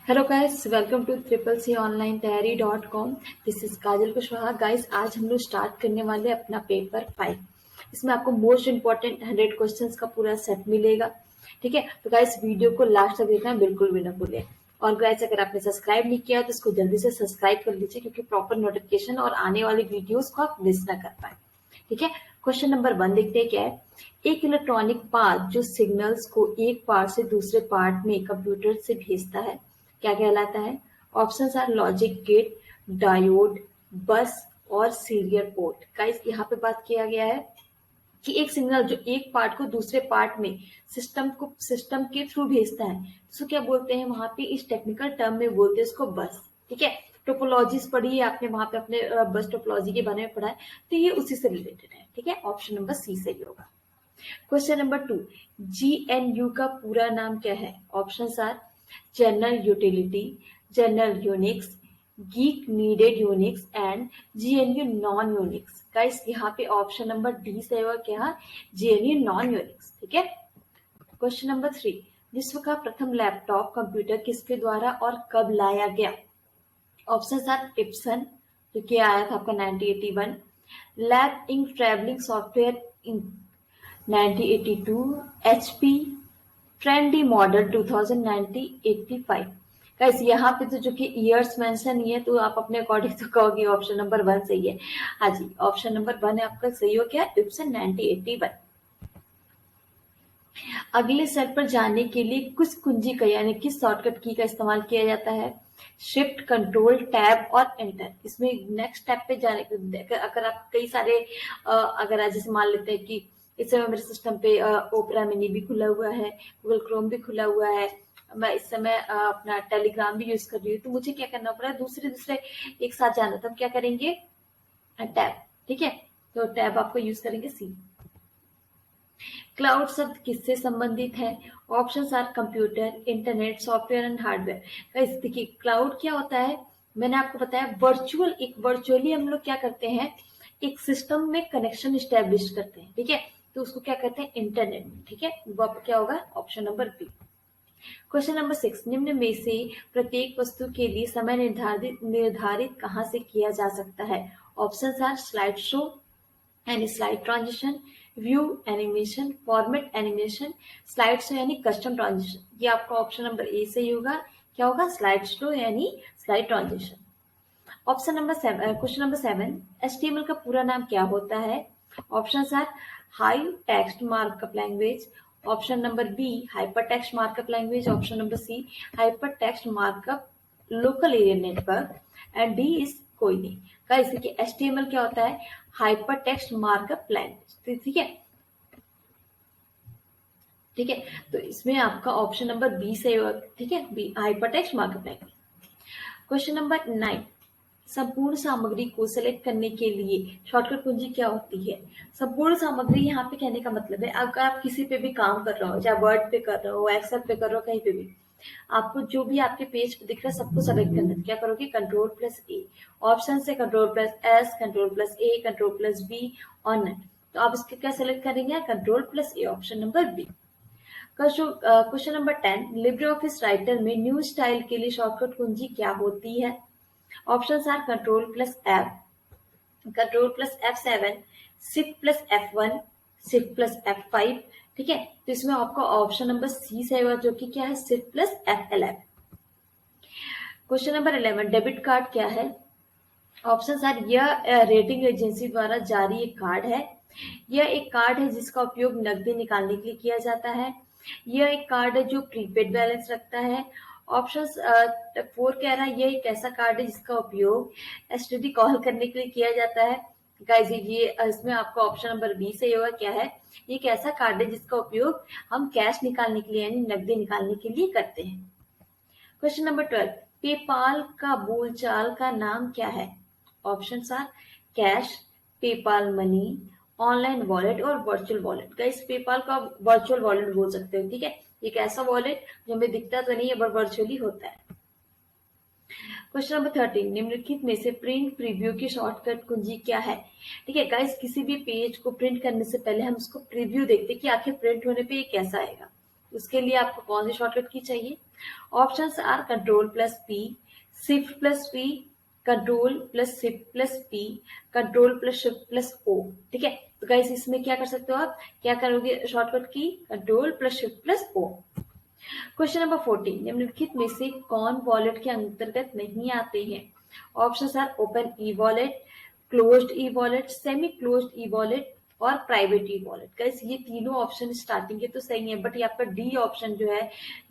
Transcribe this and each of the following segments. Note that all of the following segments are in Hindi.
Hello guys, welcome to CCC-online-tayari.com। This is Kajal Kushwaha. Guys, आज हम लोग स्टार्ट करने वाले अपना पेपर 5। इसमें आपको मोस्ट इम्पोर्टेंट 100 क्वेश्चंस का पूरा सेट मिलेगा। ठीक है, तो गाइस वीडियो को लास्ट तक देखना बिल्कुल भी ना भूलें। और गाइस, अगर आपने सब्सक्राइब नहीं किया तो इसको जल्दी से सब्सक्राइब कर लीजिए, क्योंकि प्रॉपर नोटिफिकेशन और आने वाली वीडियोज को आप मिस ना कर पाए। ठीक है, क्वेश्चन नंबर 1 देखते हैं क्या है। एक इलेक्ट्रॉनिक पाथ जो सिग्नल्स को एक पार्ट से दूसरे पार्ट में कंप्यूटर से भेजता है क्या कहलाता है? Options are logic gate, diode, bus और सीरियल पोर्ट। गाइस, यहाँ पे बात किया गया है कि एक सिग्नल जो एक पार्ट को दूसरे पार्ट में सिस्टम के थ्रू भेजता है, इसको क्या बोलते हैं? वहां पे इस टेक्निकल टर्म में बोलते हैं इसको बस। ठीक है, टोपोलॉजीज पढ़ी है आपने, वहां पे अपने बस टोपोलॉजी के बारे में पढ़ा है, तो ये उसी से रिलेटेड है। ठीक है, ऑप्शन नंबर सी सही होगा। क्वेश्चन नंबर 2, GNU का पूरा नाम क्या है? Options are general utility, general Unix, geek needed Unix and GNU non Unix. Guys, यहाँ पे ऑप्शन नंबर डी सही होगा क्या? GNU non Unix. ठीक है, क्वेश्चन नंबर 3, विश्व का प्रथम लैपटॉप कंप्यूटर किसके द्वारा और कब लाया गया? ऑप्शंस आर इप्सन, जो कि आया था आपका 1981, lab inc travelling software inc 1982, HP trendy model 2085। Guys, यहाँ पे तो जो कि ईयर्स मेंशन नहीं है, तो आप अपने अकॉर्डिंग तो कहोगे ऑप्शन नंबर 1 सही है। हाँ जी, ऑप्शन नंबर 1 है आपका सही हो गया, इप्सन 1981। अगले सेल पर जाने के लिए किस कुंजी का यानी किस शॉर्टकट की का इस्तेमाल किया जाता है? शिफ्ट, कंट्रोल, टैब और एंटर। इसमें नेक्स्ट स्टेप पे जाने के अगर आप कई सारे अगर आज जैसे मान लेते हैं कि इस समय मेरे सिस्टम पे ओपेरा मिनी भी खुला हुआ है, गूगल क्रोम भी खुला हुआ है, मैं इस समय अपना टेलीग्राम भी यूज कर रही हूँ, तो मुझे क्या करना पड़ा? दूसरे दूसरे एक साथ जाना, तो हम क्या करेंगे? टैब। ठीक है, तो टैब आपको यूज करेंगे सी। क्लाउड शब्द किससे संबंधित है? Options are computer, internet, software and hardware. Guys, देखिए क्लाउड क्या होता है, मैंने आपको बताया वर्चुअली हम लोग क्या करते हैं, एक सिस्टम में कनेक्शन स्टैब्लिश करते हैं। ठीक है, तो उसको क्या कहते हैं? इंटरनेट। ठीक है, वो आपको क्या होगा? Option number B. Question number 6, निम्न में से प्रत्येक वस्तु के लिए समय निर्धारित कहाँ से किया जा सकता है? ऑप्शंस आर स्लाइड शो यानी slide transition, view animation, format animation, slide show यानी कस्टम ट्रांजिशन। ये आपका ऑप्शन नंबर ए सही होगा। क्या होगा? स्लाइड शो यानी slide transition. Option number 7, question number 7, HTML का पूरा नाम क्या होता है? Options are high text markup language, option number B hyper text markup language, option number C hyper text markup local area network and D is कोई नहीं। गाइस, देखिए HTML क्या होता है? Hyper text markup language. ठीक है, ठीक है, तो इसमें आपका ऑप्शन नंबर बी सही होगा। ठीक है, B hyper text markup language. Question number 9, संपूर्ण सामग्री को सेलेक्ट करने के लिए शॉर्टकट कुंजी क्या होती है? संपूर्ण सामग्री यहाँ पे कहने का मतलब है, अगर आप किसी पे भी काम कर रहे हो, चाहे वर्ड पे कर रहे हो, एक्सेल पे कर रहे हो, कहीं पे भी आपको जो भी आपके पेज पे दिख रहा है सबको सेलेक्ट करना है। क्या करोगे? Control plus A. ऑप्शन से control plus S, control plus A, control plus B और नन। तो आप इसके क्या सेलेक्ट करेंगे? Control plus A, option number B. Question number 10, Libre office writer में न्यू स्टाइल के लिए शॉर्टकट कुंजी क्या होती है? Options are control plus F, control plus F7, shift plus F1, shift plus F5। ठीक है, तो इसमें आपका ऑप्शन नंबर सी सही होगा, जो कि क्या है? Shift plus F11। Question number 11, debit card क्या है? ऑप्शंस आर यह रेटिंग एजेंसी द्वारा जारी एक कार्ड है, यह एक कार्ड है जिसका उपयोग नकदी निकालने के लिए किया जाता है, यह एक कार्ड है जो प्रीपेड बैलेंस रखता है। ऑप्शन 4 कह रहा है यह एक ऐसा कार्ड है जिसका उपयोग एसटीडी कॉल करने के लिए किया जाता है। गाइस, ये इसमें आपका ऑप्शन नंबर बी सही होगा। क्या है? ये एक ऐसा कार्ड है जिसका उपयोग हम कैश निकालने के लिए यानी नकदी निकालने के लिए करते हैं। क्वेश्चन नंबर 12, पेपाल का बोलचाल का नाम क्या है? Options are cash, PayPal money, online wallet और वर्चुअल वॉलेट। गाइस, पेपाल का वर्चुअल वॉलेट बोल सकते हो। ठीक है, एक ऐसा वॉलेट जो हमें दिखता तो नहीं है पर वर्चुअली होता है। क्वेश्चन नंबर 13, निम्नलिखित में से प्रिंट प्रीव्यू की शॉर्टकट कुंजी क्या है? ठीक है गाइस, किसी भी पेज को प्रिंट करने से पहले हम उसको प्रीव्यू देखते हैं कि आखिर प्रिंट होने पे ये कैसा आएगा। उसके लिए आपको कौन सी शॉर्टकट की चाहिए? Options are control plus P, shift plus P, control plus shift plus P, control plus shift plus O. ठीक है, तो गाइस इसमें क्या कर सकते हो आप, क्या करोगे शॉर्टकट की? Control plus shift plus O. Question number 14, निम्नलिखित में से कौन वॉलेट के अंतर्गत नहीं आते हैं? Options are open e wallet, closed e wallet, semi closed e wallet और प्राइवेट ई वॉलेट। गाइस ये तीनों ऑप्शन स्टार्टिंग के तो सही है, बट ये आपका डी ऑप्शन जो है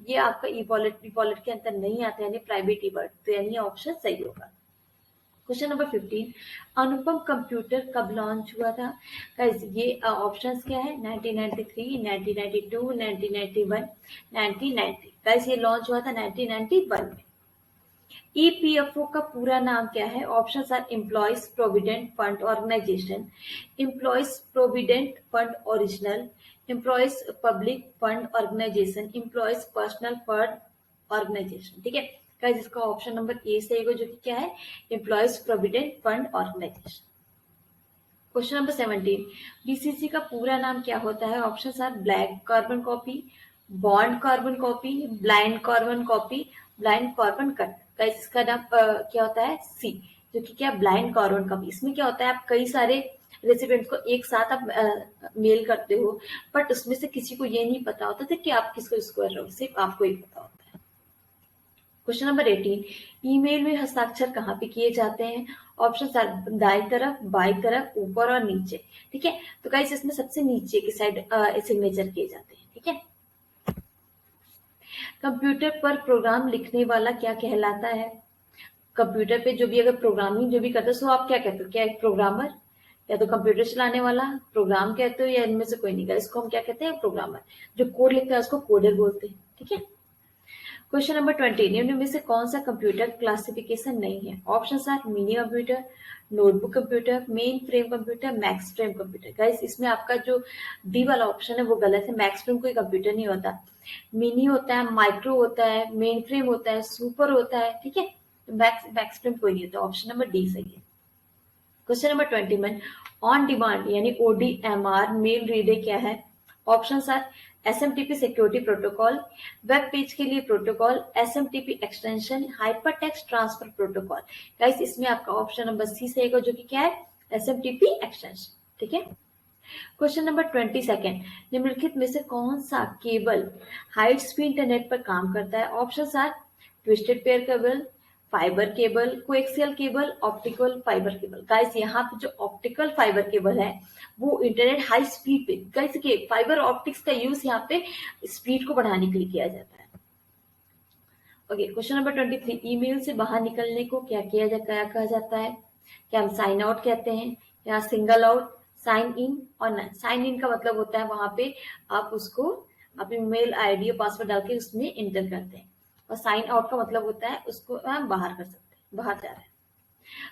ये आपका ई वॉलेट के अंदर नहीं आता है, यानी प्राइवेट ई वॉलेट, तो यानी ऑप्शन सही होगा। क्वेश्चन नंबर 15, अनुपम कंप्यूटर कब लॉन्च हुआ था? गाइस ये ऑप्शंस क्या है? 1993, 1992, 1991, 1990। गाइस ये लॉन्च हुआ था 1991 में। ईपीएफओ का पूरा नाम क्या है? Options are employees provident fund organisation, employees provident fund original, employees public fund organisation, employees personal fund organisation. ठीक है गाइस, इसका ऑप्शन नंबर ए सही होगा, जो कि क्या है? Employees provident fund organisation. Question number 17, BCC का पूरा नाम क्या होता है? Options are black carbon copy, bond carbon copy, blind carbon copy, blind carbon cut. Guys इसका नाम क्या होता है? सी, जो कि क्या? Blind carbon copy. इसमें क्या होता है, आप कई सारे रेसिपिएंट्स को एक साथ आप मेल करते हो, बट उसमें से किसी को ये नहीं पता होता था कि आप किसको इसको कर रहे हो, सिर्फ आपको ही पता होता है। क्वेश्चन नंबर 18, ईमेल में हस्ताक्षर कहाँ पे किए जाते हैं? ऑप्शन आर दाईं तरफ, बाईं तरफ, ऊपर और नीचे। ठीक है, तो गाइस इसमें सबसे नीचे की साइड सिग्नेचर किए जाते हैं। ठीक है, कंप्यूटर पर प्रोग्राम लिखने वाला क्या कहलाता है? कंप्यूटर पे जो भी अगर प्रोग्रामिंग जो भी करता है, सो आप क्या कहते हो? क्या एक प्रोग्रामर, या तो कंप्यूटर चलाने वाला प्रोग्राम कहते हो, या इनमें से कोई नहीं? इसको हम क्या कहते हैं? प्रोग्रामर। जो कोड लिखता है उसको कोडर बोलते हैं। ठीक है, क्वेश्चन नंबर 20, निम्न में से कौन सा कंप्यूटर क्लासिफिकेशन नहीं है? Options are mini computer, notebook computer, main frame computer, max frame computer. Guys इसमें आपका जो डी वाला ऑप्शन है वो गलत है। मैक्स फ्रेम कोई कंप्यूटर नहीं होता, मिनी होता है, माइक्रो होता है, मेन फ्रेम होता है, सुपर होता है। ठीक है, तो मैक्स फ्रेम कोई नहीं होता। ऑप्शन नंबर डी सही है। क्वेश्चन नंबर 21, ऑन डिमांड यानी ओडीएमआर मेल रीडे क्या है? Options are SMTP security protocol, web page के लिए protocol, SMTP extension, hyper text transfer protocol. Guys इसमें आपका ऑप्शन नंबर सी सही होगा, जो कि क्या है? SMTP extension. ठीक है, क्वेश्चन नंबर 22, निम्नलिखित में से कौन सा केबल हाई स्पीड इंटरनेट पर काम करता है? Options are twisted pair cable, fibre cable, coaxial cable, optical fibre cable. Guys यहाँ पे जो ऑप्टिकल फाइबर केबल है वो इंटरनेट हाई स्पीड पे, गाइस के फाइबर ऑप्टिक्स का यूज यहाँ पे स्पीड को बढ़ाने के लिए किया जाता है। ओके, क्वेश्चन नंबर 23, ईमेल से बाहर निकलने को क्या कहा जाता है? क्या हम साइन आउट कहते हैं, या सिंगल आउट, साइन इन और साइन इन का मतलब होता है वहां पे आप उसको अपनी मेल आईडी और पासवर्ड डाल के उसमें इंटर करते हैं, और साइन आउट का मतलब होता है उसको हम बाहर कर सकते हैं, बाहर जा रहे हैं।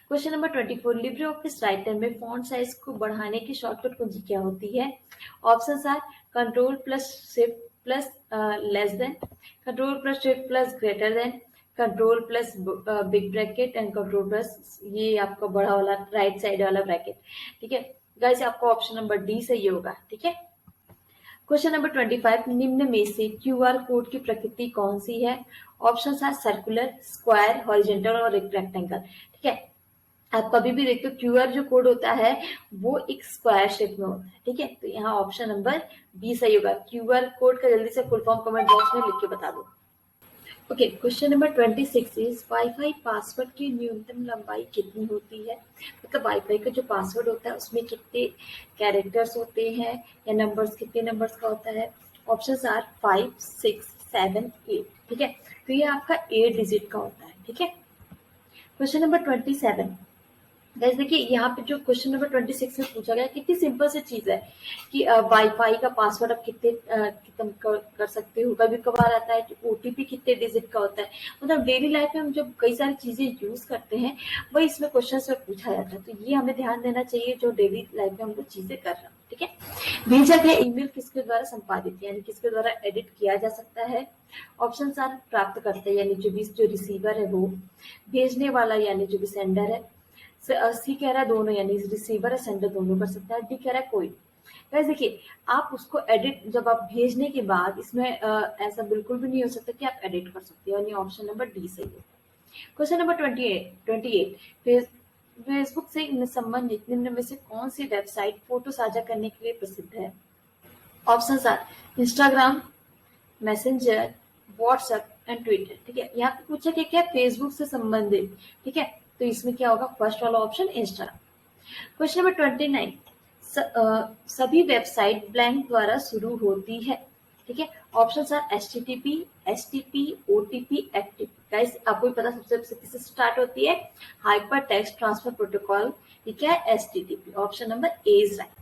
Question number 24, Libre office writer में फॉन्ट साइज को बढ़ाने की शॉर्टकट कुंजी क्या होती है? Options are control plus shift plus less than, control plus shift plus greater than, control plus big bracket and control plus ये आपका बड़ा वाला राइट साइड वाला ब्रैकेट। ठीक है गाइस, आपका ऑप्शन नंबर डी सही होगा। ठीक है, क्वेश्चन नंबर 25, निम्न में से क्यूआर कोड की प्रकृति कौन सी है? Options are circular, square, horizontal और एक रेक्टेंगल। ठीक है, आप कभी भी देखते हो क्यूआर जो कोड होता है वो एक स्क्वायर शेप में होता है। ठीक है, तो यहाँ ऑप्शन नंबर बी सही होगा। क्यूआर कोड का जल्दी से फुल फॉर्म कमेंट बॉक्स में लिख के बता दो। Okay, question number 26 is wifi password की न्यूनतम लंबाई कितनी होती है? मतलब वाईफाई का जो पासवर्ड होता है उसमें कितने कैरेक्टर्स होते हैं, या नंबर्स, कितने नंबर्स का होता है? Options are 5, 6, 7, 8। ठीक है, तो ये आपका 8 डिजिट का होता है। ठीक है, क्वेश्चन नंबर 27, गाइस देखिए यहाँ पे जो क्वेश्चन नंबर 26 में पूछा गया, कितनी सिंपल सी चीज है कि वाईफाई का पासवर्ड आप कितने कर सकते हो। कभी कभार आता है कि ओटीपी कितने डिजिट का होता है। मतलब डेली लाइफ में हम जब कई सारी चीजें यूज करते हैं वही इसमें क्वेश्चन में पूछा जाता है, तो ये हमें ध्यान देना चाहिए जो डेली लाइफ में हम लोग चीजें कर रहे हैं। ठीक है, भेजा गया ईमेल किसके द्वारा संपादित यानी किसके द्वारा एडिट किया जा सकता है? ऑप्शन आर प्राप्तकर्ता यानी जो रिसीवर है वो, भेजने वाला यानी जो भी सेंडर है, सी कह रहा है दोनों यानी रिसीवर और सेंडर दोनों कर सकता है, डी कह रहा है कोई। गाइस देखिए, आप उसको एडिट जब आप भेजने के बाद इसमें ऐसा बिल्कुल भी नहीं हो सकता कि आप एडिट कर सकते हो, यानी ऑप्शन नंबर डी सही है। क्वेश्चन नंबर 28 फेसबुक से संबंधित निम्न में से कौन सी वेबसाइट फोटो साझा करने के लिए प्रसिद्ध है? Option are Instagram, Messenger, WhatsApp and Twitter. ठीक है, यहाँ पे पूछा कि क्या फेसबुक से संबंधित। ठीक है, तो इसमें क्या होगा? फर्स्ट वाला ऑप्शन इंस्टाग्राम। क्वेश्चन नंबर 29 सभी वेबसाइट ब्लैंक द्वारा शुरू होती है। ठीक है, option are HTTP, STP, OTP, FTP। Guys आपको भी पता सबसे किससे स्टार्ट होती है? Hyper text transfer protocol. ये क्या है? HTTP। Option number A is right.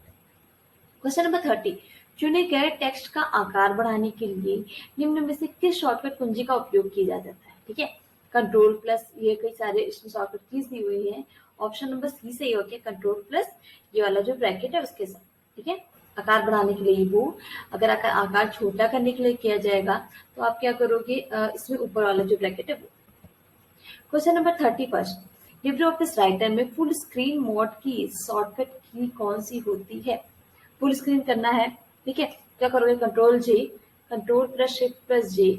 Question number 30 चुने गए टेक्स्ट का आकार बढ़ाने के लिए निम्न में से किस शॉर्टकट कुंजी का उपयोग किया जाता है? ठीक है, कंट्रोल प्लस, ये कई सारे इसमें शॉर्टकट कीज दी हुई है। ऑप्शन नंबर सी सही हो गया, कंट्रोल प्लस ये वाला जो ब्रैकेट है उसके साथ। ठीक है, आकार बढ़ाने के लिए वो, अगर आकार छोटा करने के लिए किया जाएगा तो आप क्या करोगे? इसमें ऊपर वाला जो ब्रैकेट है वो। Question number 31 Libre office writer में फुल स्क्रीन मोड की शॉर्टकट की कौन सी होती है? फुल स्क्रीन करना है, ठीक है, क्या करोगे? कंट्रोल जे, कंट्रोल प्लस शिफ्ट प्लस जे,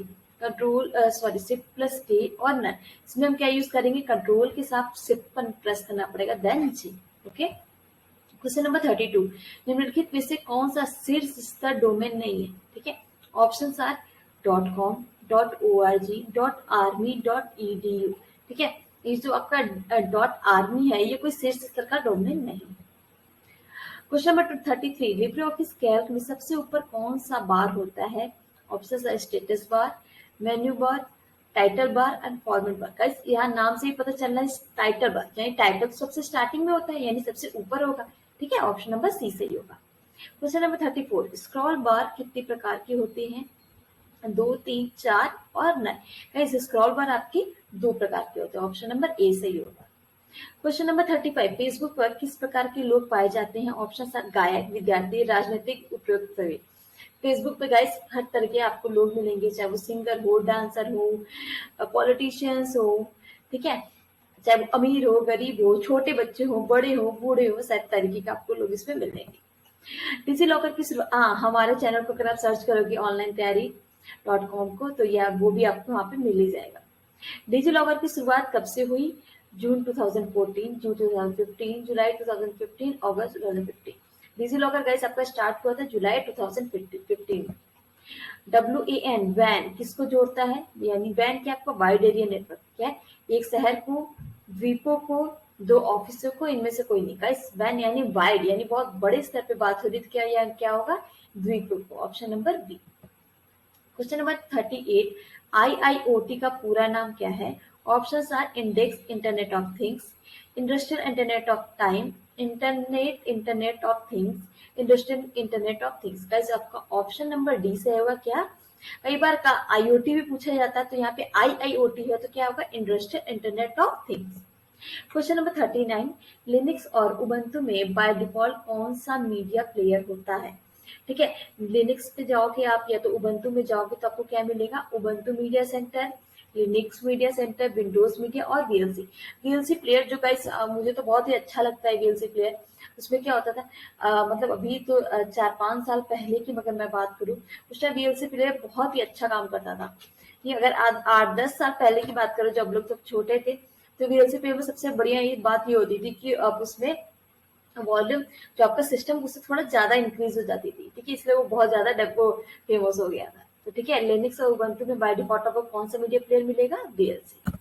शिफ्ट प्लस के और नन। इसमें हम क्या यूज करेंगे? कंट्रोल के साथ शिफ्ट पर प्रेस करना पड़ेगा, देन जे। ओके, क्वेश्चन नंबर 32 निम्नलिखित में से कौन सा शीर्ष स्तर डोमेन नहीं है? ठीक है, option are .com, .org, .army, .edu। ठीक है, ये जो आपका .army है ये कोई शीर्ष स्तर का डोमेन नहीं है। Question number 33 Libre office Calc में सबसे ऊपर कौन सा बार होता है? ऑप्शन है status bar, menu bar, title bar and format bar. Guys यहाँ नाम से ही पता चल रहा है टाइटल बार, यानी टाइटल सबसे स्टार्टिंग में होता है, यानी सबसे ऊपर होगा। ठीक है, ऑप्शन नंबर सी सही होगा। क्वेश्चन नंबर 34 स्क्रॉल बार कितने प्रकार के होते हैं? 2, 3, 4 और 9। गाइस स्क्रॉल बार आपके 2 प्रकार के होते हैं, ऑप्शन नंबर ए सही होगा। क्वेश्चन नंबर 35 फेसबुक पर किस प्रकार के लोग पाए जाते हैं? ऑप्शन आर गायक, विद्यार्थी, राजनीतिक, उपयुक्त सभी। फेसबुक पे गाइस हर तरह के आपको लोग मिलेंगे, चाहे वो सिंगर हो, डांसर हो, पॉलिटिशियंस हो। ठीक है, चाहे वो अमीर हो, गरीब हो, छोटे बच्चे हो, बड़े हो, बूढ़े हो, सब तरीके के आपको लोग इसमें मिलेंगे। डिजी लॉकर की शुरुआत, हमारे चैनल को अगर आप सर्च करोगे ऑनलाइन तैयारी .com को, तो यह वो भी आपको वहां पे मिल ही जाएगा। डिजी लॉकर की शुरुआत कब से हुई? जून 2014, जून 2015, जुलाई 2015, अगस्त 2015। डिजी लॉकर गाइस आपका स्टार्ट हुआ था जुलाई 2015। WAN वैन किसको जोड़ता है? यानी वैन क्या? आपका वाइड एरिया नेटवर्क। क्या है? एक शहर को, द्वीपों को, 2 ऑफिसों को, इनमें से कोई नहीं। गाइस वैन यानी वाइड, यानी बहुत बड़े स्तर पे बात हो रही थी, क्या होगा? द्वीपों को। Option number B. Question number 38 IIoT का पूरा नाम क्या है? Options are index internet of things, industrial internet of time, internet of things, industrial internet of things. Guys आपका ऑप्शन नंबर डी से होगा क्या? कई बार का IoT भी पूछा जाता है, तो यहाँ पे IIoT है, तो क्या होगा? Industrial internet of things. Question number 39 Linux और उबंटू में बाय डिफॉल्ट कौन सा मीडिया प्लेयर होता है? ठीक है, लिनक्स पे जाओगे आप या तो उबंटू में जाओगे तो आपको क्या मिलेगा? Ubuntu media centre, Linux media centre, Windows media और VLC। VLC प्लेयर जो गाइस मुझे तो बहुत ही अच्छा लगता है VLC प्लेयर। उसमें क्या होता था, मतलब अभी तो 4-5 साल पहले की अगर मैं बात करूं, उस टाइम VLC प्लेयर बहुत ही अच्छा काम करता था। ये अगर 8-10 साल पहले की बात करो जब लोग सब छोटे थे, तो VLC प्लेयर में सबसे बढ़िया ये बात ये होती थी कि अब उसमें वॉल्यूम जो आपका सिस्टम उससे थोड़ा ज्यादा इंक्रीज हो जाती थी। ठीक है, इसलिए वो बहुत ज्यादा डेपो फेमस हो गया था। तो ठीक है, लिनक्स और उबंटू में बाय डिफॉल्ट आपको कौन सा मीडिया प्लेयर मिलेगा? VLC।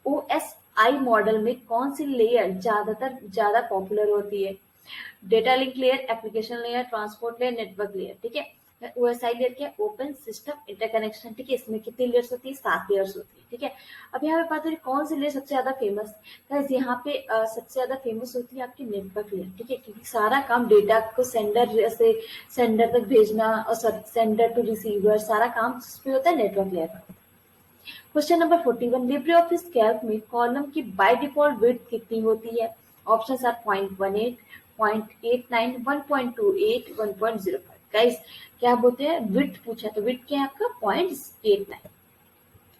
OSI मॉडल में कौन सी लेयर ज्यादा पॉपुलर होती है? Data link layer, application layer, transport layer, network layer. ठीक है, OSI लेयर क्या? Open system interconnection. ठीक है, इसमें कितनी लेयर्स होती है? 7 लेयर्स होती है। ठीक है, अब यहाँ पे बात हो रही कौन सी लेयर सबसे ज्यादा फेमस? गाइस यहाँ पे सबसे ज्यादा फेमस होती है आपकी नेटवर्क लेयर। ठीक है, क्योंकि सारा काम डेटा को सेंडर से सेंडर तक भेजना और सेंडर टू रिसीवर सारा काम उस पे होता है नेटवर्क लेयर पर। Question number 41 Libre office Calc में कॉलम की बाय डिफॉल्ट विड्थ कितनी होती है? Options are 0.18, 0.89, 1.28, 1.05। गाइस क्या बोलते हैं? विड्थ पूछा, तो विड्थ क्या है आपका? 0.89।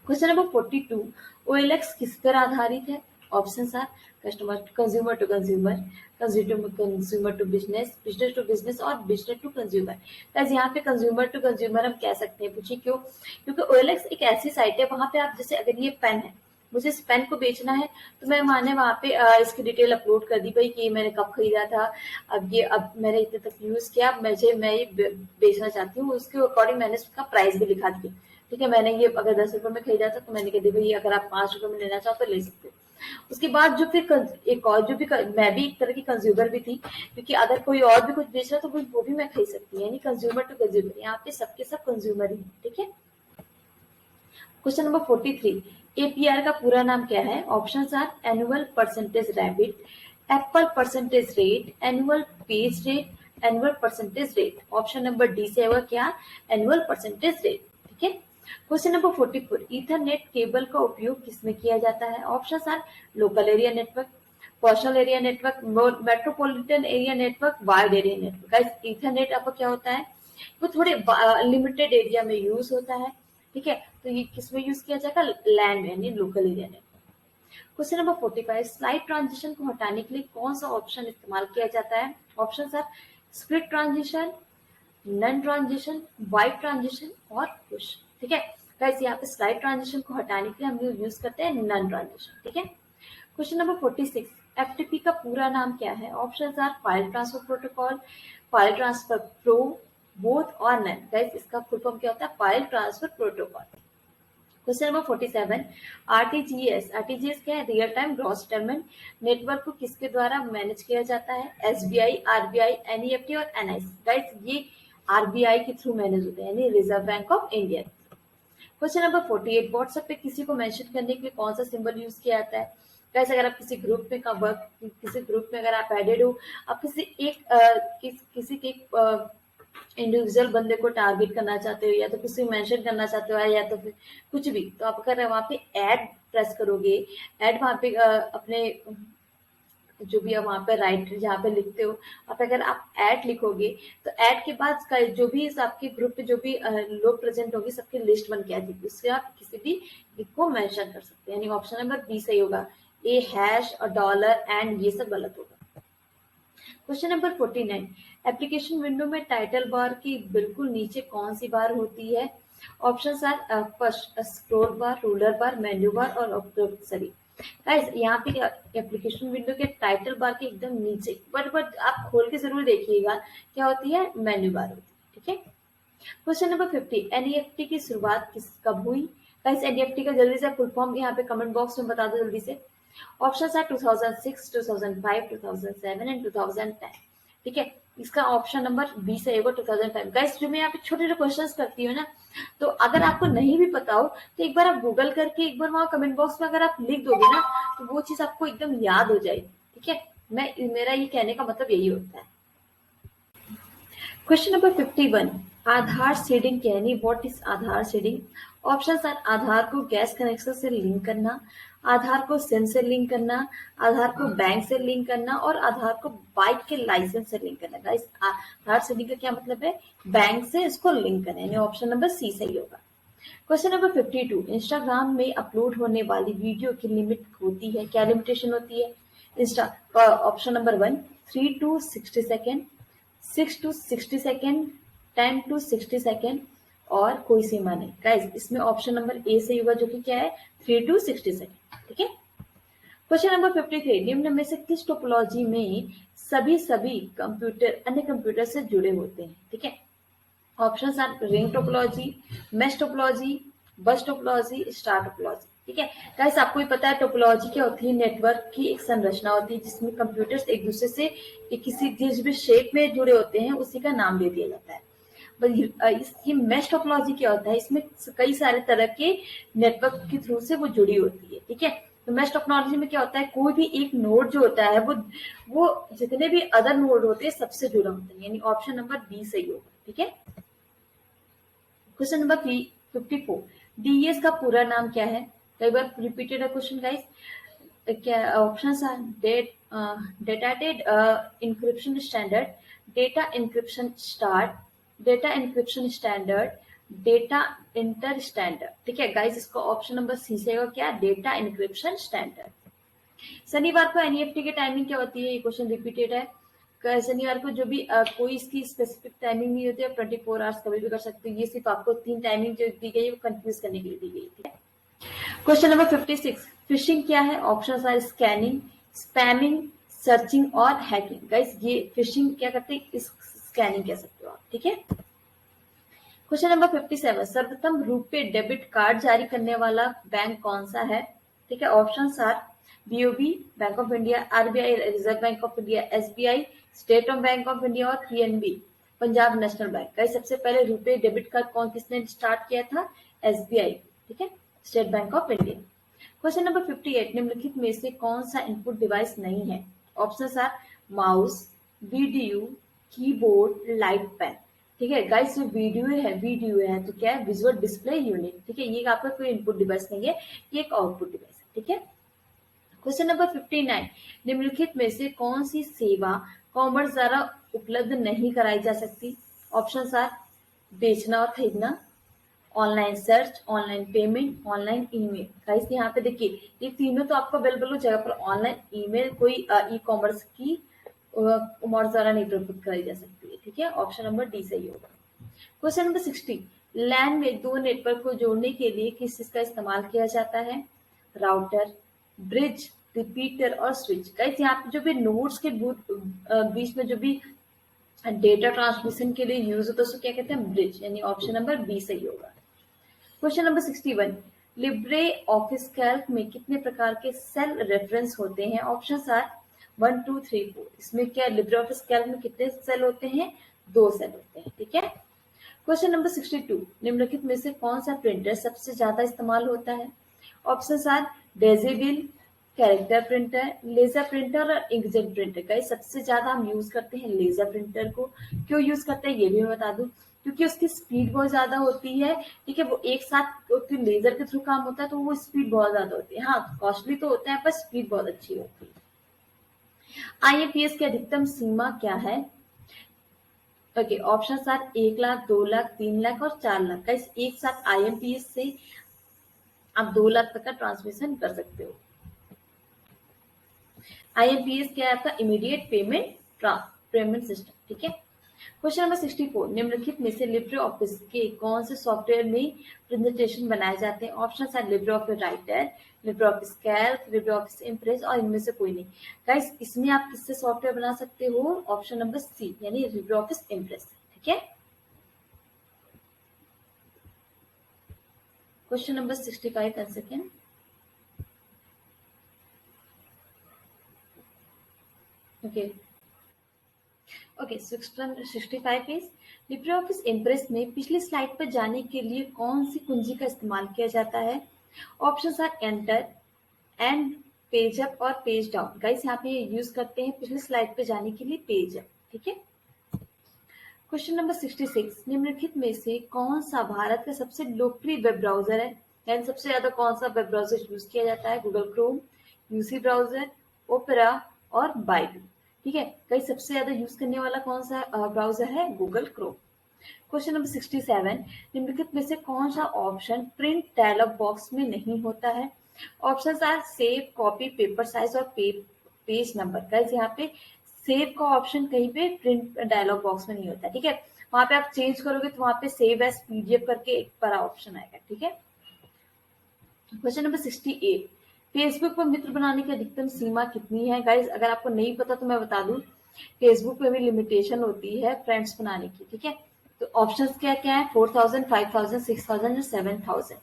क्वेश्चन नंबर 42 OLX किस पर आधारित है? Options are customer consumer to consumer, consumer to business, business to business और बिजनेस टू कंज्यूमर। गाइस यहाँ पे कंज्यूमर टू कंज्यूमर हम कह सकते हैं, पूछिए क्यों? क्योंकि OLX एक ऐसी साइट है, वहां पे आप जैसे अगर ये पेन है, मुझे इस पेन को बेचना है, तो मैं मैंने वहां पे इसकी डिटेल अपलोड कर दी भाई कि मैंने कब खरीदा था, अब मैंने इतने तक यूज किया, मैं ये बेचना चाहती हूँ, उसके अकॉर्डिंग मैंने उसका प्राइस भी लिखा दिया। ठीक है, मैंने ये अगर 10 रुपए में खरीदा था तो मैंने कह दिया भाई अगर आप 5 रुपए में लेना चाहो तो ले सकते हो। उसके बाद जो फिर एक और जो भी मैं भी एक तरह की कंज्यूमर भी थी, क्योंकि अगर कोई और भी कुछ बेच रहा है तो वो भी मैं खरीद सकती हूँ, यानी कंज्यूमर टू कंज्यूमर, यहाँ पे सबके सब कंज्यूमर ही। ठीक है, क्वेश्चन नंबर 43, APR का पूरा नाम क्या है? Options are annual percentage rabbit, apple percentage rate, annual page rate, annual percentage rate. Option number D से होगा क्या? Annual percentage rate. ठीक है, क्वेश्चन नंबर 44, ईथरनेट केबल का उपयोग किसमें किया जाता है? Options are local area network, personal area network, metropolitan area network, wide area network. Guys Ethernet आपको क्या होता है? वो थोड़े लिमिटेड एरिया में यूज होता है। ठीक है, तो ये किसमें यूज किया जाएगा? लैंड यानी local area network. Question number 45, slide transition को हटाने के लिए कौन सा ऑप्शन इस्तेमाल किया जाता है? Option are split transition, none transition, wide transition और पुश। ठीक है गाइस, यहाँ पे स्लाइड ट्रांजिशन को हटाने के लिए हम लोग यूज करते हैं नन ट्रांजिशन। ठीक है, क्वेश्चन नंबर 46, FTP का पूरा नाम क्या है? Options are file transfer protocol, file transfer pro, both और नन। गाइस इसका फुल फॉर्म क्या होता है? File transfer protocol. Question number 47, RTGS क्या है? Real time gross settlement. Network को किसके द्वारा मैनेज किया जाता है? SBI, RBI, NEFT और NIC। गाइस ये RBI के थ्रू मैनेज होते हैं, यानी reserve bank of India. Question number 48, WhatsApp पे किसी को मेंशन करने के लिए कौन सा सिंबल यूज किया जाता है? गाइस अगर आप किसी ग्रुप में किसी ग्रुप में अगर आप एडेड हो, आप किसी के इंडिविजुअल बंदे को टारगेट करना चाहते हो, या तो किसी को मेंशन करना चाहते हो, या तो फिर कुछ भी, तो आप अगर वहां पे ऐड प्रेस करोगे, ऐड वहां पे अपने जो भी आप वहां पे राइट जहाँ पे लिखते हो, आप अगर आप ऐड लिखोगे तो ऐड के बाद जो भी आपके ग्रुप पे जो भी लोग प्रेजेंट होंगे सबकी लिस्ट बन के आ जाएगी, उससे आप किसी भी को मेंशन कर सकते हैं। यानी ऑप्शन नंबर बी सही होगा। ए हैश और डॉलर एंड ये सब गलत होगा। क्वेश्चन नंबर 49, एप्लीकेशन विंडो में टाइटल बार की बिल्कुल नीचे कौन सी बार होती है? Options are first scroll bar, ruler bar, menu bar और ऑब्जर्वरी। गाइस यहाँ पे एप्लीकेशन विंडो के टाइटल बार के एकदम नीचे, बट आप खोल के जरूर देखिएगा, क्या होती है? मेन्यू बार होती है। ठीक है, क्वेश्चन नंबर 50, एनईएफटी की शुरुआत कब हुई? गाइस एनईएफटी का जल्दी से फुल फॉर्म यहाँ पे कमेंट बॉक्स में बता दो जल्दी से। Options are 2006, 2005, 2007 and 2010। ठीक है, इसका ऑप्शन नंबर बी सही होगा 2005। गाइस जो मैं यहाँ पे छोटे छोटे क्वेश्चंस करती हूँ ना, तो अगर आपको नहीं भी पता हो तो एक बार आप गूगल करके एक बार वहां कमेंट बॉक्स में अगर आप लिख दोगे ना, तो वो चीज आपको एकदम याद हो जाएगी। ठीक है, मेरा ये कहने का मतलब यही होता है। क्वेश्चन नंबर 51, आधार सीडिंग यानी what is Aadhaar seeding? Options are Aadhaar को गैस कनेक्शन से लिंक करना, आधार को सिम से लिंक करना, आधार को बैंक से लिंक करना और आधार को बाइक के लाइसेंस से लिंक करना। गाइस आधार सीडिंग का क्या मतलब है? बैंक से इसको लिंक करना, यानी ऑप्शन नंबर सी सही होगा। क्वेश्चन नंबर 52, इंस्टाग्राम में अपलोड होने वाली वीडियो की लिमिट होती है, क्या लिमिटेशन होती है? Insta option number 1, 3 to 60 second, 6 to 60 second, 10 to 60 second और कोई सीमा नहीं। गाइस इसमें ऑप्शन नंबर ए सही होगा, जो कि क्या है? 3 to 60 सेकेंड। ठीक है, क्वेश्चन नंबर 53, निम्न में से किस टोपोलॉजी में सभी कंप्यूटर अन्य कंप्यूटर से जुड़े होते हैं? ठीक है, options R ring topology, mesh topology, बस टोपोलॉजी, स्टार टोपोलॉजी। ठीक है गाइस, आपको ही पता है टोपोलॉजी क्या होती है? नेटवर्क की एक संरचना होती है जिसमें कंप्यूटर्स एक दूसरे से किसी जिस भी शेप में जुड़े होते हैं उसी का नाम दे दिया जाता है। ये मेश टोपोलॉजी क्या होता है? इसमें कई सारे तरह के नेटवर्क के थ्रू से वो जुड़ी होती है। ठीक है, तो मेश टोपोलॉजी में क्या होता है? कोई भी एक नोड जो होता है वो जितने भी अदर नोड होते हैं सबसे जुड़ा होता है, यानी ऑप्शन नंबर बी सही होगा। ठीक है, क्वेश्चन नंबर 54, डीएस का पूरा नाम क्या है? कई बार रिपीटेड है क्वेश्चन गाइस। क्या options are? Data encryption standard, data encryption start, data encryption standard, data inter standard. ठीक है गाइस, इसका ऑप्शन नंबर सी से होगा क्या? Data encryption standard. शनिवार को एनईएफटी की टाइमिंग क्या होती है, ये क्वेश्चन रिपीटेड है। शनिवार को जो भी कोई इसकी स्पेसिफिक टाइमिंग नहीं होती है, 24 आवर्स कभी भी कर सकते हो। ये सिर्फ आपको 3 टाइमिंग जो दी गई है वो कंफ्यूज करने के लिए दी गई थी। क्वेश्चन नंबर 56, फिशिंग क्या है? Options are scanning, spamming, searching और हैकिंग। गाइस ये फिशिंग क्या करते हैं, इस स्कैनिंग कह सकते हो आप, ठीक है। क्वेश्चन नंबर 57, सर्वप्रथम रुपे डेबिट कार्ड जारी करने वाला बैंक कौन सा है? ठीक है, options are BOB, bank of India, RBI reserve bank of India, SBI state of bank of India और PNB Punjab national bank. Guys सबसे पहले रुपे डेबिट कार्ड कौन किसने स्टार्ट किया था? एसबीआई, ठीक है, state bank of India. Question number 58, निम्नलिखित में से कौन सा इनपुट डिवाइस नहीं है? Options are mouse, VDU, keyboard, light pen. ठीक है गाइस, जो वीडियो है तो क्या है? Visual display unit. ठीक है, ये आपका कोई इनपुट डिवाइस नहीं है, ये एक आउटपुट डिवाइस है। ठीक है, क्वेश्चन नंबर 59, निम्नलिखित में से कौन सी सेवा कॉमर्स द्वारा उपलब्ध नहीं कराई जा सकती? ऑप्शंस आर बेचना और खरीदना, online search, online payment, online email. Guys यहाँ पे देखिए ये तीनों तो आपको अवेलेबल हो जाएगा, पर ऑनलाइन ईमेल कोई ई कॉमर्स की कॉमर्स द्वारा नहीं प्रस्तुत कराई जा सकती है। ठीक है, ऑप्शन नंबर डी सही होगा। क्वेश्चन नंबर 60, लैन में दो नेटवर्क को जोड़ने के लिए किस चीज का इस्तेमाल किया जाता है? राउटर, ब्रिज, रिपीटर और स्विच। गाइस यहाँ पे जो भी नोड्स के बीच में जो भी डेटा ट्रांसमिशन के लिए यूज होता है उसको क्या कहते हैं? ब्रिज, यानी ऑप्शन नंबर बी सही होगा। Question number 61, LibreOffice Calc में कितने प्रकार के सेल रेफरेंस होते हैं? Options are 1 2 3 4। इसमें क्या लिब्रे ऑफिस कैल्क में कितने सेल होते हैं? 2 सेल होते हैं। ठीक है, क्वेश्चन नंबर 62, निम्नलिखित में से कौन सा प्रिंटर सबसे ज्यादा इस्तेमाल होता है? Options are daisywheel, character printer, laser printer और इंकजेट प्रिंटर। गाइस सबसे ज्यादा हम यूज करते हैं लेजर प्रिंटर को। क्यों यूज करते हैं ये भी मैं बता दूं, क्योंकि उसकी स्पीड बहुत ज्यादा होती है। ठीक है, वो एक साथ लेजर के थ्रू काम होता है तो वो स्पीड बहुत ज्यादा होती है। हाँ कॉस्टली तो होता है पर स्पीड बहुत अच्छी होती है। आईएमपीएस की अधिकतम सीमा क्या है? Okay, option are 1 lakh, 2 lakh, 3 lakh और 4 लाख। गाइस एक साथ आईएमपीएस से आप 2 लाख तक का ट्रांसमिशन कर सकते हो। आईएमपीएस क्या है? आपका इमीडिएट पेमेंट सिस्टम। ठीक है, क्वेश्चन नंबर 64, निम्नलिखित में से लिब्रे ऑफिस के कौन से सॉफ्टवेयर में प्रेजेंटेशन बनाए जाते हैं? ऑप्शन है Libre office writer, Libre office Calc, Libre office impress और इनमें से कोई नहीं। गाइस इसमें आप किससे सॉफ्टवेयर बना सकते हो? ऑप्शन नंबर सी, यानी लिब्रे ऑफिस इम्प्रेस। ठीक है, question number 65 1 second. Okay okay, 65 is Libre office Impress में पिछली स्लाइड पर जाने के लिए कौन सी कुंजी का इस्तेमाल किया जाता है? Options are enter, end, page up और पेज डाउन। गाइस यहाँ पे यूज करते हैं पिछली स्लाइड पे जाने के लिए पेज अप। ठीक है, क्वेश्चन नंबर 66, निम्नलिखित में से कौन सा भारत का सबसे लोकप्रिय वेब ब्राउजर है? यानी सबसे ज्यादा कौन सा वेब ब्राउजर यूज किया जाता है? Google Chrome, UC browser, opera और बाइडू। ठीक है, कई सबसे ज्यादा यूज करने वाला कौन सा ब्राउजर है? Google Chrome. क्वेश्चन नंबर 67, निम्नलिखित में से कौन सा ऑप्शन प्रिंट डायलॉग बॉक्स में नहीं होता है? Options are save, copy, paper size और पेज नंबर। गाइस यहाँ पे सेव का ऑप्शन कहीं पे प्रिंट डायलॉग बॉक्स में नहीं होता। ठीक है, वहां पे आप चेंज करोगे तो वहां पे सेव एज पीडीएफ करके एक बड़ा ऑप्शन आएगा। ठीक है, क्वेश्चन नंबर 68, फेसबुक पर मित्र बनाने की अधिकतम सीमा कितनी है? गाइस अगर आपको नहीं पता तो मैं बता दूं, फेसबुक पे भी लिमिटेशन होती है फ्रेंड्स बनाने की। ठीक है, तो ऑप्शंस क्या क्या है? 4000, 5000, 6000 और 7000।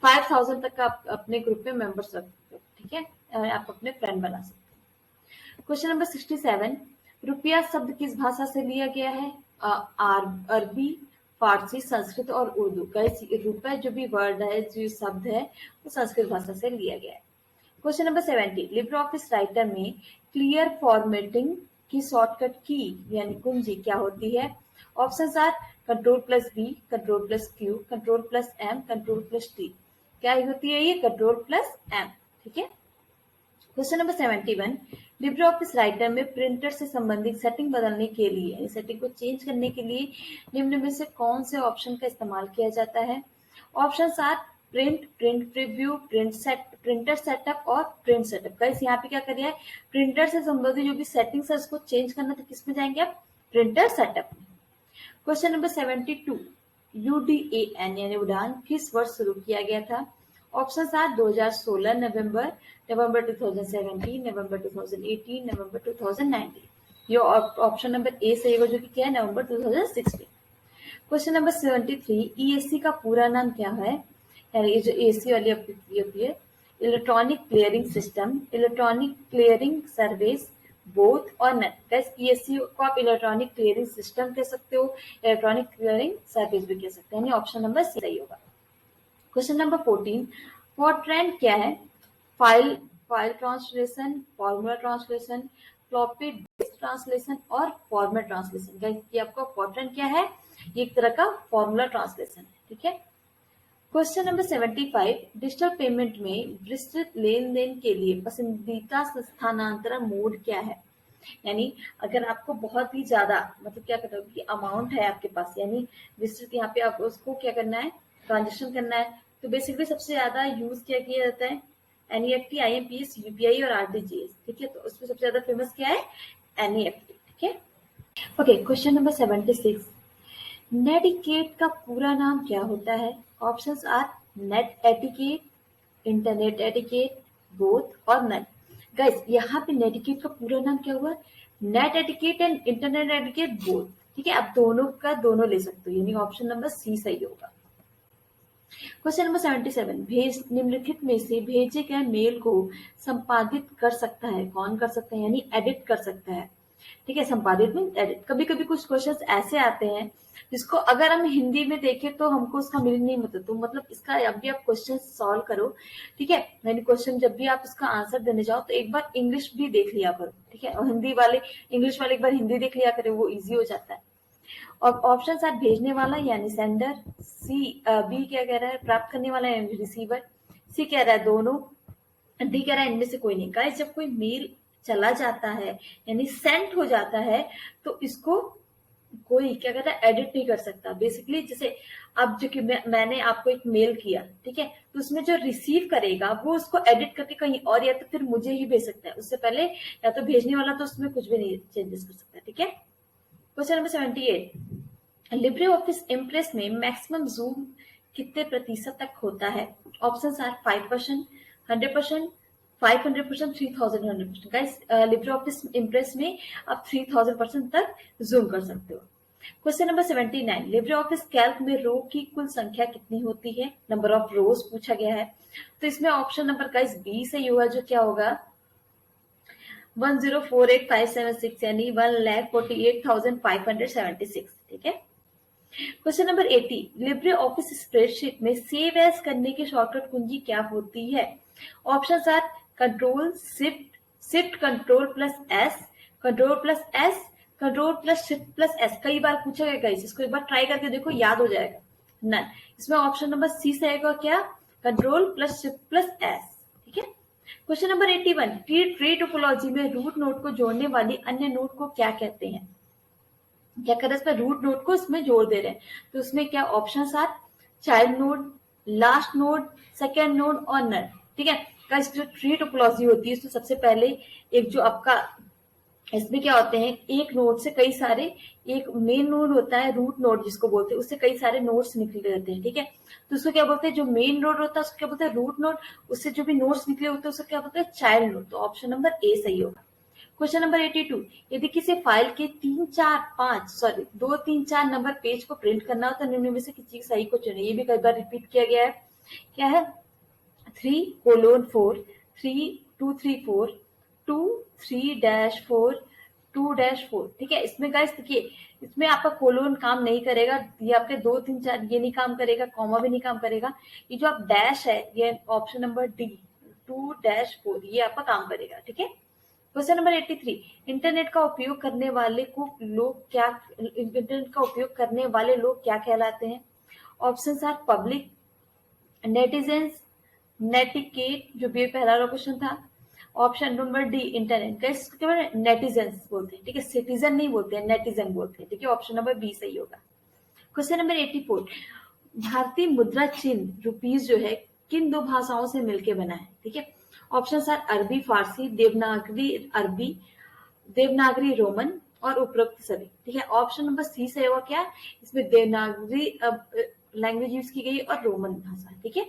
5000 तक का आप अपने ग्रुप में मेंबर्स रख सकते हो। ठीक है, आप अपने फ्रेंड बना सकते हो। क्वेश्चन नंबर 67, रुपया शब्द किस भाषा से लिया गया है? अरबी, फारसी, संस्कृत और उर्दू। गाइस रुपए जो भी वर्ड है, जो शब्द है, वो संस्कृत भाषा से लिया गया है। Question number 70, Libre office writer में क्लियर फॉर्मेटिंग की शॉर्टकट की यानी कुंजी क्या होती है? Options are control plus B, control plus Q, control plus M, control plus T. क्या होती है ये? Control plus M. ठीक है, question number 71, Libre office writer में प्रिंटर से संबंधित सेटिंग बदलने के लिए, सेटिंग को चेंज करने के लिए निम्न में से कौन से ऑप्शन का इस्तेमाल किया जाता है? Options are print, print preview, printer setup और प्रिंट सेटअप। गाइस यहाँ पे क्या कर रहा है, प्रिंटर से संबंधित जो भी सेटिंग्स है उसको चेंज करना, तो किस में जाएंगे आप, प्रिंटर सेटअप में। क्वेश्चन नंबर 72, UDAN यानी उड़ान किस वर्ष शुरू किया गया था? ऑप्शन आर 2016 नवंबर, नवंबर 2017, नवंबर 2018, नवंबर 2019। ये ऑप्शन नंबर ए सही होगा, जो कि क्या है, नवंबर 2016। क्वेश्चन नंबर 73, EAC का पूरा नाम क्या है? यानी ये जो EAC वाली होती है, electronic clearing system, electronic clearing service, both और नन। गाइस EAC को आप इलेक्ट्रॉनिक क्लियरिंग सिस्टम कह सकते हो, इलेक्ट्रॉनिक क्लियरिंग सर्विस भी कह सकते हैं, यानी ऑप्शन नंबर सी सही होगा। क्वेश्चन नंबर 14, फॉरट्रैन क्या है? File file translation, formula translation, floppy disk translation और फॉर्मेट ट्रांसलेशन। गाइस ये आपका फॉरट्रैन क्या है? ये एक तरह का फॉर्मूला ट्रांसलेशन है, ठीक है। क्वेश्चन नंबर 75, डिजिटल पेमेंट में विस्तृत लेन देन के लिए पसंदीदा स्थानांतरण मोड क्या है? यानी अगर आपको बहुत ही ज्यादा मतलब क्या कहते हो कि अमाउंट है आपके पास, यानी विस्तृत यहाँ पे आप उसको क्या करना है, ट्रांजेक्शन करना है, तो बेसिकली सबसे ज्यादा यूज क्या किया जाता है, NEFT, IMPS, UPI और RTGS, ठीक है। तो उसमें सबसे ज्यादा फेमस क्या है, NEFT, ठीक है। ओके, क्वेश्चन नंबर 76, नेटिकेट का पूरा नाम क्या होता है? Options are net etiquette, internet etiquette, both और नन। गाइस यहाँ पे नेटिकेट का पूरा नाम क्या हुआ, net etiquette and internet etiquette both, ठीक है। आप दोनों का दोनों ले सकते हो, यानी ऑप्शन नंबर सी सही होगा। क्वेश्चन नंबर 77, निम्नलिखित में से भेजे गए मेल को संपादित कर सकता है? कौन कर सकता है, यानी एडिट कर सकता है, ठीक है। संपादित में एडिट। कभी कभी कुछ क्वेश्चंस ऐसे आते हैं जिसको अगर हम हिंदी में देखें तो हमको उसका मीनिंग नहीं पता, तो मतलब इसका जब भी आप क्वेश्चन सॉल्व करो, ठीक है, यानी क्वेश्चन जब भी आप इसका आंसर देने जाओ तो एक बार इंग्लिश भी देख लिया करो, ठीक है, और इंग्लिश वाले एक बार हिंदी देख लिया करो, वो इजी हो जाता है। और ऑप्शन आर भेजने वाला यानी सेंडर, बी क्या कह रहा है, प्राप्त करने वाला यानी रिसीवर, सी कह रहा है दोनों, डी कह रहा है इनमें से कोई नहीं। गाइस जब कोई मेल चला जाता है यानी सेंड हो जाता है, तो इसको कोई क्या कहता है, एडिट नहीं कर सकता। बेसिकली जैसे अब जो कि मैंने आपको एक मेल किया, ठीक है, तो उसमें जो रिसीव करेगा वो उसको एडिट करके कहीं और या तो फिर मुझे ही भेज सकता है, उससे पहले या तो भेजने वाला तो उसमें कुछ भी नहीं चेंजेस कर सकता, ठीक है। Question number 78, LibreOffice Impress में मैक्सिमम जूम कितने प्रतिशत तक होता है? Options are 5%, 100%, 500%, 3100%। Guys LibreOffice Impress में आप 3000% तक जूम कर सकते हो। Question number 79, LibreOffice Calc में रो की कुल संख्या कितनी होती है? नंबर ऑफ रोज पूछा गया है, तो इसमें ऑप्शन नंबर गाइस बी सही होगा, जो क्या होगा 1048576 यानी 1,48,576, ठीक है। Question number 80, LibreOffice spreadsheet में सेव एज करने की शॉर्टकट कुंजी क्या होती है? Options are control shift control plus S, control plus S, control plus shift plus S. कई बार पूछा गया गाइस, इसको एक बार ट्राई करके देखो, याद हो जाएगा। नन, इसमें ऑप्शन नंबर सी से आएगा क्या, control plus shift plus S, ठीक है। क्वेश्चन नंबर 81, ट्री टोपोलॉजी में रूट नोड को जोड़ने वाली अन्य नोड को क्या कहते हैं? क्या कर रहे हैं, इसमें रूट नोड को इसमें जोड़ दे रहे हैं, तो उसमें क्या option are child node, last node, second node और नन, ठीक है। गाइस जो ट्री टोपोलॉजी होती है, इसमें सबसे पहले एक जो आपका इसमें क्या होते हैं, एक नोड से कई सारे, एक मेन नोड होता है रूट नोड जिसको बोलते हैं, उससे कई सारे नोड्स निकले रहते हैं, ठीक है। तो उसको क्या बोलते हैं, जो मेन नोड होता है उसको क्या बोलते हैं, रूट नोड, उससे जो भी नोड्स निकले होते हैं उसको क्या बोलते हैं, चाइल्ड नोड। तो ऑप्शन नंबर ए सही होगा। क्वेश्चन नंबर 82, यदि किसी फाइल के 2 3 4 नंबर पेज को प्रिंट करना हो तो निम्न में से किसी सही को चुने। ये भी कई बार रिपीट किया गया है, क्या है 3:4, 3:234, 2:3-4, 2-4, ठीक है। इसमें गाइस देखिए, इसमें आपका कोलोन काम नहीं करेगा, ये आपके 2 3 4 ये नहीं काम करेगा, कॉमा भी नहीं काम करेगा, ये जो आप डैश है ये ऑप्शन नंबर डी 2-4 ये आपका काम करेगा, ठीक है। क्वेश्चन नंबर 83, इंटरनेट का उपयोग करने वाले लोग क्या कहलाते हैं? ऑप्शंस आर पब्लिक, नेटिजन्स, नेटिकेट, जो भी पहला क्वेश्चन था। Option number D internet, guys netizens बोलते हैं, ठीक है, सिटीजन नहीं बोलते हैं, नेटिजन बोलते हैं, ठीक है। ऑप्शन नंबर बी सही होगा। क्वेश्चन नंबर 84, भारतीय मुद्रा चिन्ह रुपीज जो है किन दो भाषाओं से मिलकर बना है? ठीक है, ऑप्शन आर अरबी फारसी, देवनागरी अरबी, देवनागरी रोमन और उपरोक्त सभी। ठीक है, ऑप्शन नंबर सी सही होगा क्या? इसमें देवनागरी लैंग्वेज यूज की गई और रोमन भाषा। ठीक है,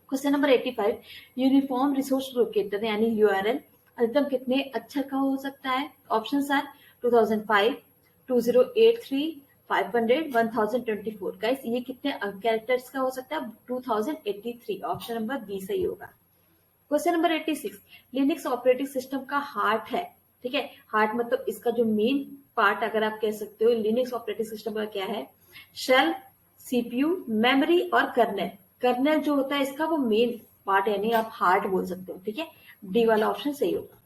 question number 85, uniform resource locator यानी यूआरएल अधिकतम कितने अक्षर का हो सकता है? Option are 2005, 2083, 500, 1024। गाइस ये कितने कैरेक्टर्स का हो सकता है? 2083। ऑप्शन नंबर बी सही होगा। Question number 86, Linux operating system का हार्ट है। ठीक है, हार्ट मतलब इसका जो मेन पार्ट अगर आप कह सकते हो लिनक्स ऑपरेटिंग सिस्टम का क्या है? शेल, सीपीयू, मेमोरी और कर्नेल। कर्नेल जो होता है इसका वो मेन पार्ट यानी आप हार्ट बोल सकते हो। ठीक है, डी वाला ऑप्शन सही होगा।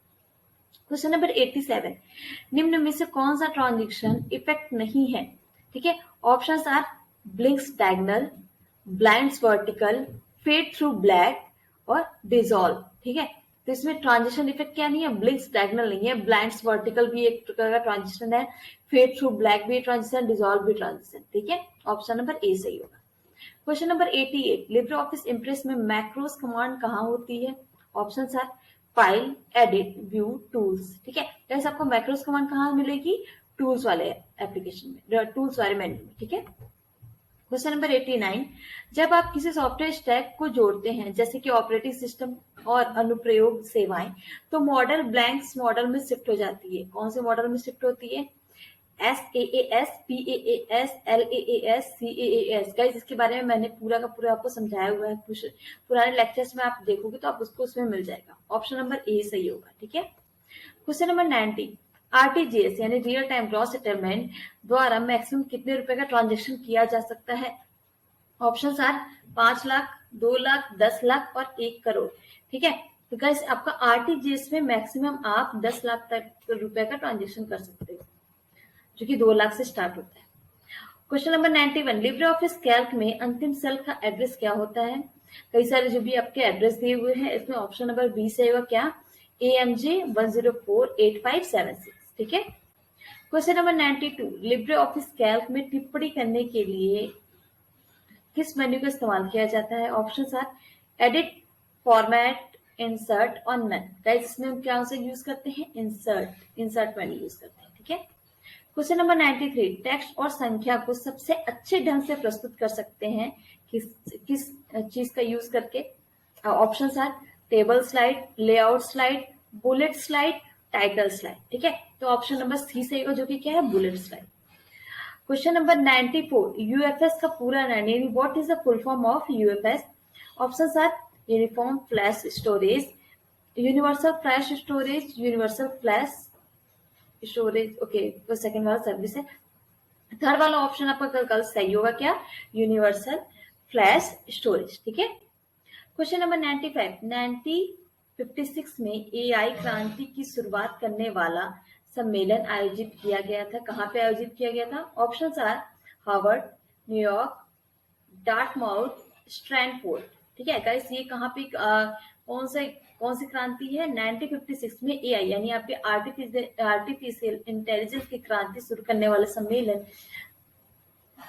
क्वेश्चन नंबर 87, निम्न में से कौन सा ट्रांजिशन इफेक्ट नहीं है? ठीक है, options are blinks diagonal, blinds vertical, fade through black और डिसॉल्व। ठीक है, तो इसमें ट्रांजिशन इफेक्ट क्या नहीं है? ब्लिंक्स डायगोनल नहीं है, ब्लाइंड्स वर्टिकल भी एक प्रकार का ट्रांजिशन है, फेड थ्रू ब्लैक भी ट्रांजिशन, डिसॉल्व भी ट्रांजिशन। ठीक है, ऑप्शन नंबर ए सही होगा। Question number 88, Libre office Impress में मैक्रोस कमांड कहाँ होती है? Option are file, edit, view, tools. ठीक है, जैसे आपको मैक्रोस कमांड कहाँ मिलेगी? टूल्स वाले एप्लीकेशन में, टूल्स वाले मेन्यू में। ठीक है, क्वेश्चन नंबर 89, जब आप किसी सॉफ्टवेयर स्टैक को जोड़ते हैं जैसे कि ऑपरेटिंग सिस्टम और अनुप्रयोग सेवाएं, तो मॉडल ब्लैंक्स मॉडल में शिफ्ट हो जाती है। कौन से मॉडल में शिफ्ट होती है? SaaS, PaaS, LaaS, CaaS। Guys इसके बारे में मैंने पूरा का पूरा आपको समझाया हुआ है, पुराने लेक्चर्स में आप देखोगे तो आप उसको उसमें मिल जाएगा। ऑप्शन नंबर ए सही होगा। ठीक है, क्वेश्चन नंबर 90, आरटीजीएस यानी रियल टाइम ग्रॉस सेटलमेंट द्वारा मैक्सिमम कितने रुपए का ट्रांजेक्शन किया जा सकता है? ऑप्शन आर 5 लाख, 2 लाख, 10 लाख और 1 करोड़। ठीक है, तो गाइस आपका आरटीजीएस में मैक्सिमम आप 10 लाख तक रुपए का ट्रांजेक्शन कर सकते हो, जो कि 2 लाख से स्टार्ट होता है। Question number 91, Libre office Calc में अंतिम सेल का एड्रेस क्या होता है? कई सारे जो भी आपके एड्रेस दिए हुए हैं इसमें ऑप्शन नंबर बी से होगा क्या? AMJ 1048576। ठीक है, question number 92, Libre office Calc में टिप्पणी करने के लिए किस मेन्यू का इस्तेमाल किया जाता है? Option are edit, format, insert और नन। गाइस इसमें हम क्या से यूज करते हैं? इंसर्ट मेन्यू यूज करते हैं। ठीक है, क्वेश्चन नंबर 93, टेक्स्ट और संख्या को सबसे अच्छे ढंग से प्रस्तुत कर सकते हैं किस किस चीज का यूज करके? Option are table slide, layout slide, bullet slide, title slide. ठीक है, तो ऑप्शन नंबर सी सही होगा जो कि क्या है? Bullet slide. Question number 94, UFS का पूरा नाम यानी what is the full form of UFS? Option are uniform flash storage, universal flash storage, universal flash storage. Okay, तो सेकंड वाला सर्विस है। थर्ड वाला ऑप्शन आपका कल सही होगा क्या? Universal flash storage. ठीक है, क्वेश्चन नंबर 95, 1956 में एआई क्रांति की शुरुआत करने वाला सम्मेलन आयोजित किया गया था। कहाँ पे आयोजित किया गया था? Option are Harvard, New York, Dartmouth, Stanford. ठीक है गाइस, ये कहाँ पे कौन सी क्रांति है? 1956 में एआई यानी आपके आर्टिफिशियल इंटेलिजेंस की क्रांति शुरू करने वाला सम्मेलन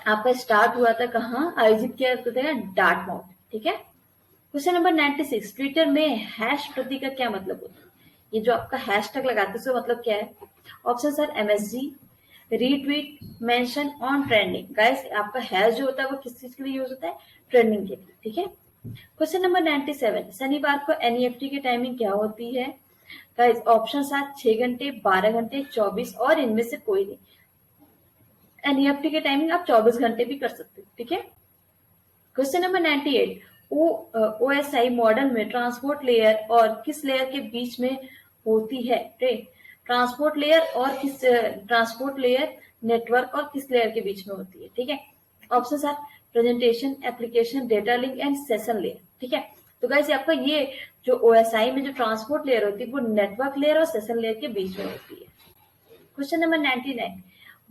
आपका स्टार्ट हुआ था कहाँ? आयोजित किया था डार्टमाउथ। ठीक है, क्वेश्चन नंबर 96, ट्विटर में हैश प्रतीक का क्या मतलब होता है? ये जो आपका हैशटैग लगाते हैं उसका मतलब क्या है? Option are MSG, retweet, mention on trending. Guys आपका हैश जो होता है वो किस चीज के लिए यूज होता है? ट्रेंडिंग के लिए। ठीक है, क्वेश्चन नंबर 97, शनिवार को एनईएफटी की टाइमिंग क्या होती है? गाइस ऑप्शन आर 6 घंटे, 12 घंटे, 24 और इनमें से कोई नहीं। एनईएफटी की टाइमिंग आप 24 घंटे भी कर सकते हो। ठीक है, क्वेश्चन नंबर 98, OSI मॉडल में ट्रांसपोर्ट लेयर और किस लेयर के बीच में होती है? ट्रांसपोर्ट लेयर और किस ट्रांसपोर्ट लेयर नेटवर्क और किस लेयर के बीच में होती है? ठीक है, option are presentation, application, data link and session layer. ठीक है, तो गाइस आपका ये जो OSI में जो ट्रांसपोर्ट लेयर होती है वो नेटवर्क लेयर और सेशन लेयर के बीच में होती है। क्वेश्चन नंबर 99,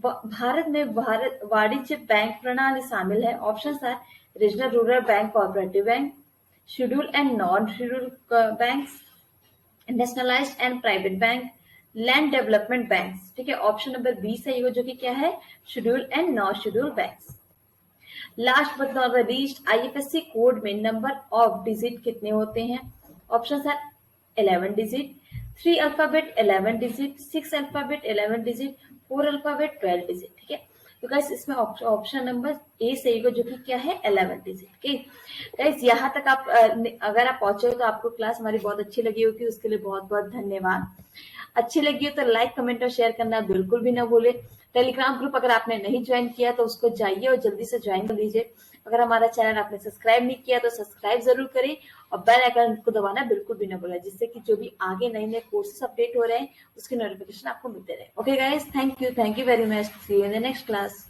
भारत में वाणिज्य बैंक प्रणाली शामिल है। Option are regional rural bank, cooperative bank, schedule and non schedule banks, nationalised and private bank, land development banks. ठीक है, ऑप्शन नंबर बी सही हो जो कि क्या है? Schedule and non schedule banks. Last but not the least, IFSC code में नंबर ऑफ डिजिट कितने होते हैं? Option are 11 digit, 3 alphabet 11 digit, 6 alphabet 11 digit, 4 alphabet 12 digit. ठीक है, तो गाइस इसमें ऑप्शन नंबर ए सही होगा, जो कि क्या है 11 डिजिट। ठीक है गाइस, यहाँ तक आप अगर आप पहुंचे हो तो आपको क्लास हमारी बहुत अच्छी लगी होगी, उसके लिए बहुत बहुत धन्यवाद। अच्छी लगी हो तो लाइक कमेंट और शेयर करना बिल्कुल भी ना भूले। टेलीग्राम ग्रुप अगर आपने नहीं ज्वाइन किया तो उसको जाइए और जल्दी से ज्वाइन कर लीजिए। अगर हमारा चैनल आपने सब्सक्राइब नहीं किया तो सब्सक्राइब जरूर करें और बेल आइकन को दबाना बिल्कुल भी ना भूलें, जिससे कि जो भी आगे नए नए कोर्सेस अपडेट हो रहे हैं उसकी नोटिफिकेशन आपको मिलते रहे। Okay guys, thank you very much, see you in the next class.